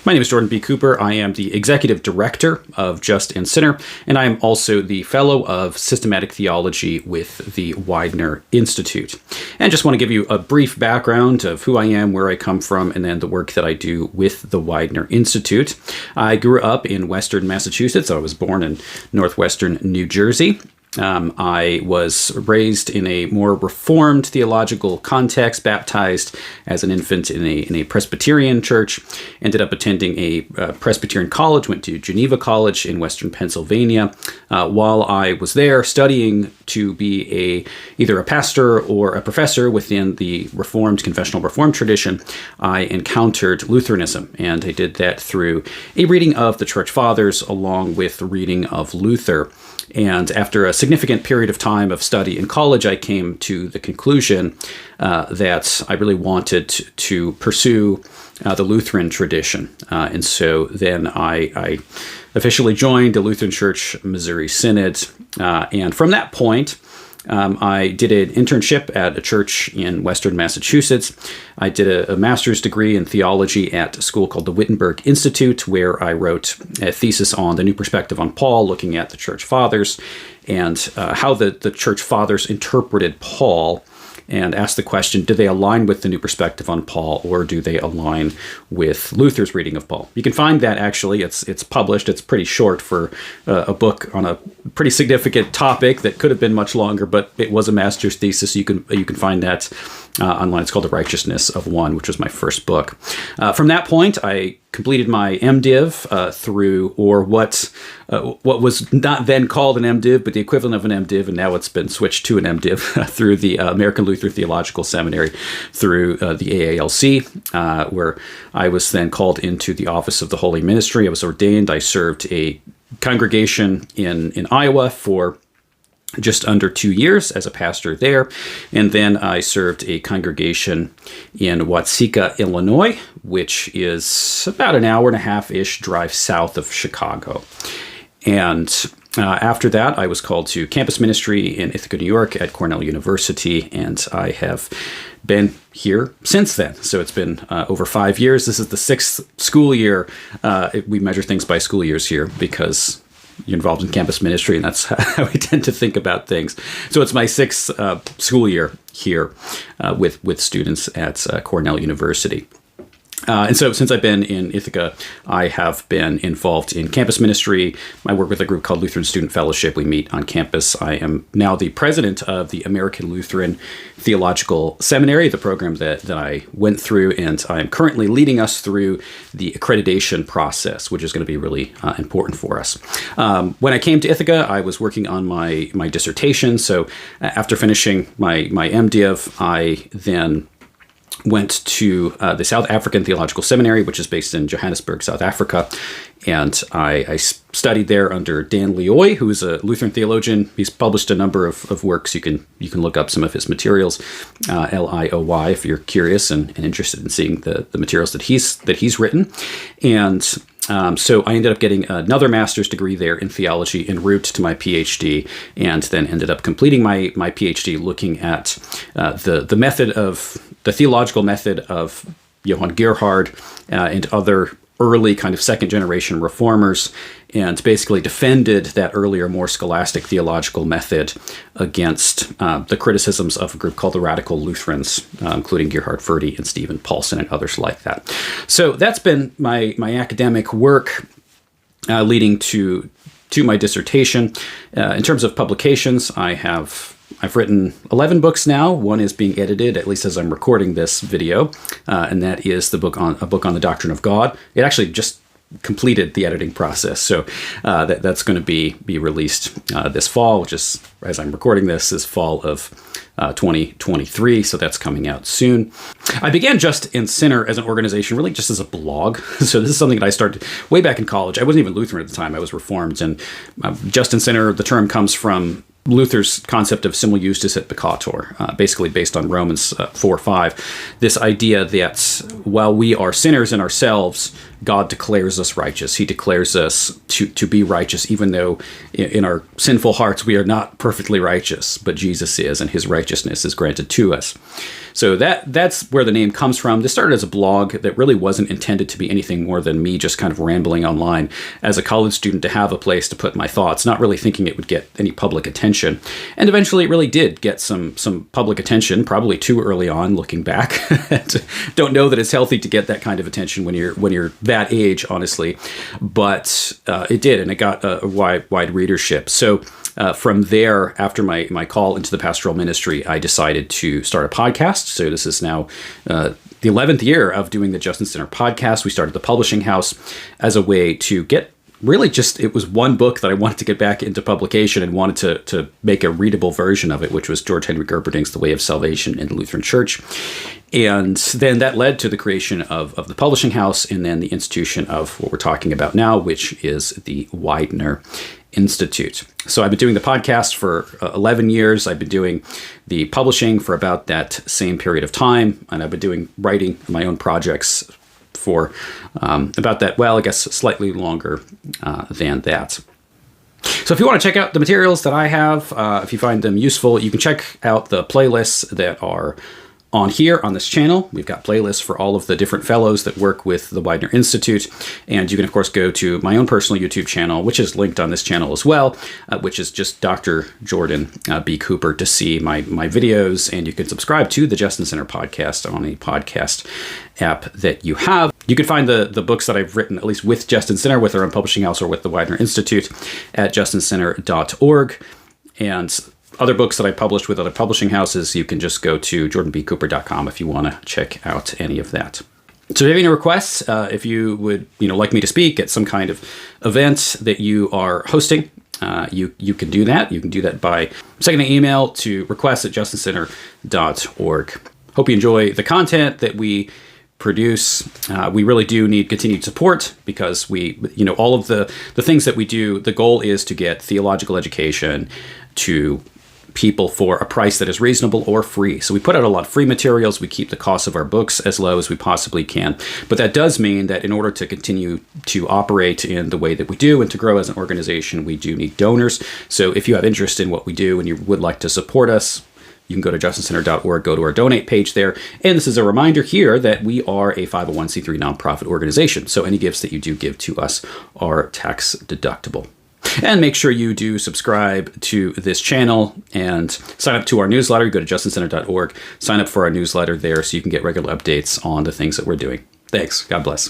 My name is Jordan B. Cooper. I am the Executive Director of Just and Sinner, and I am also the Fellow of Systematic Theology with the Weidner Institute. And just want to give you a brief background of who I am, where I come from, and then the work that I do with the Weidner Institute. I grew up in Western Massachusetts. I was born in northwestern New Jersey. I was raised in a more reformed theological context, baptized as an infant in a Presbyterian church, ended up attending a Presbyterian college, went to Geneva College in Western Pennsylvania. While I was there studying to be either a pastor or a professor within the confessional Reformed tradition, I encountered Lutheranism, and I did that through a reading of the Church Fathers along with the reading of Luther. And after a significant period of time of study in college, I came to the conclusion that I really wanted to pursue the Lutheran tradition. And so then I officially joined the Lutheran Church Missouri Synod. And from that point, I did an internship at a church in Western Massachusetts. I did a master's degree in theology at a school called the Wittenberg Institute, where I wrote a thesis on the new perspective on Paul, looking at the Church Fathers and how the Church Fathers interpreted Paul, and asked the question, do they align with the new perspective on Paul, or do they align with Luther's reading of Paul? You can find that, actually. It's published. It's pretty short for a book on a pretty significant topic that could have been much longer, but it was a master's thesis. You can find that online. It's called The Righteousness of One, which was my first book. From that point, I completed my MDiv through, or what was not then called an MDiv, but the equivalent of an MDiv, and now it's been switched to an MDiv through the American Luther Theological Seminary, through the AALC, where I was then called into the office of the Holy Ministry. I was ordained. I served a congregation in Iowa for just under 2 years as a pastor there. And then I served a congregation in Watseka, Illinois, which is about an hour and a half-ish drive south of Chicago. And after that, I was called to campus ministry in Ithaca, New York at Cornell University, and I have been here since then. So it's been over 5 years. This is the sixth school year. We measure things by school years here because you're involved in campus ministry, and that's how we tend to think about things. So it's my sixth school year here with students at Cornell University. And so since I've been in Ithaca, I have been involved in campus ministry. I work with a group called Lutheran Student Fellowship. We meet on campus. I am now the president of the American Lutheran Theological Seminary, the program that I went through, and I am currently leading us through the accreditation process, which is going to be really important for us. When I came to Ithaca, I was working on my dissertation. So after finishing my MDiv, I then went to the South African Theological Seminary, which is based in Johannesburg, South Africa. And I studied there under Dan Leoy, who is a Lutheran theologian. He's published a number of works. You can look up some of his materials, Lioy, if you're curious and interested in seeing the materials that he's written. And so I ended up getting another master's degree there in theology en route to my PhD, and then ended up completing my PhD looking at the theological method of Johann Gerhard and other early kind of second-generation reformers, and basically defended that earlier, more scholastic theological method against the criticisms of a group called the Radical Lutherans, including Gerhard Forde and Stephen Paulson and others like that. So that's been my academic work leading to my dissertation. In terms of publications, I've written 11 books now. One is being edited, at least as I'm recording this video, and that is a book on the doctrine of God. It actually just completed the editing process, so that's going to be released this fall, which is, as I'm recording this, is fall of 2023, so that's coming out soon. I began Just and Sinner as an organization, really just as a blog. So this is something that I started way back in college. I wasn't even Lutheran at the time. I was Reformed, and Just and Sinner, the term comes from Luther's concept of simul justus et peccator, basically based on Romans 4:5. This idea that while we are sinners in ourselves, God declares us righteous. He declares us to be righteous, even though in our sinful hearts we are not perfectly righteous, but Jesus is, and his righteousness is granted to us. So that's where the name comes from. This started as a blog that really wasn't intended to be anything more than me just kind of rambling online as a college student to have a place to put my thoughts, not really thinking it would get any public attention. And eventually it really did get some public attention, probably too early on looking back. Don't know that it's healthy to get that kind of attention when you're that age, honestly. But it did, and it got a wide readership. So from there, after my call into the pastoral ministry, I decided to start a podcast. So this is now the 11th year of doing the Justin Center podcast. We started the publishing house as a way to get really just, it was one book that I wanted to get back into publication and wanted to make a readable version of it, which was George Henry Gerberding's The Way of Salvation in the Lutheran Church. And then that led to the creation of the publishing house and then the institution of what we're talking about now, which is the Weidner Institute. So I've been doing the podcast for 11 years. I've been doing the publishing for about that same period of time. And I've been writing my own projects for about that, well, I guess slightly longer than that. So if you want to check out the materials that I have, if you find them useful, you can check out the playlists that are on here on this channel. We've got playlists for all of the different fellows that work with the Weidner Institute. And you can, of course, go to my own personal YouTube channel, which is linked on this channel as well, which is just Dr. Jordan B. Cooper, to see my videos. And you can subscribe to the Justin Center podcast on a podcast app that you have. You can find the books that I've written, at least with Justin Center, with our own publishing house or with the Weidner Institute, at justincenter.org. And other books that I published with other publishing houses, you can just go to jordanbcooper.com if you want to check out any of that. So if you have any requests, if you would like me to speak at some kind of event that you are hosting, you can do that. You can do that by sending an email to request@justincenter.org. Hope you enjoy the content that we produce. We really do need continued support because we, all of the things that we do, the goal is to get theological education to people for a price that is reasonable or free. So we put out a lot of free materials. We keep the cost of our books as low as we possibly can. But that does mean that in order to continue to operate in the way that we do and to grow as an organization, we do need donors. So if you have interest in what we do and you would like to support us, you can go to justincenter.org, go to our donate page there. And this is a reminder here that we are a 501c3 nonprofit organization. So any gifts that you do give to us are tax deductible. And make sure you do subscribe to this channel and sign up to our newsletter. Go to justincenter.org, sign up for our newsletter there so you can get regular updates on the things that we're doing. Thanks. God bless.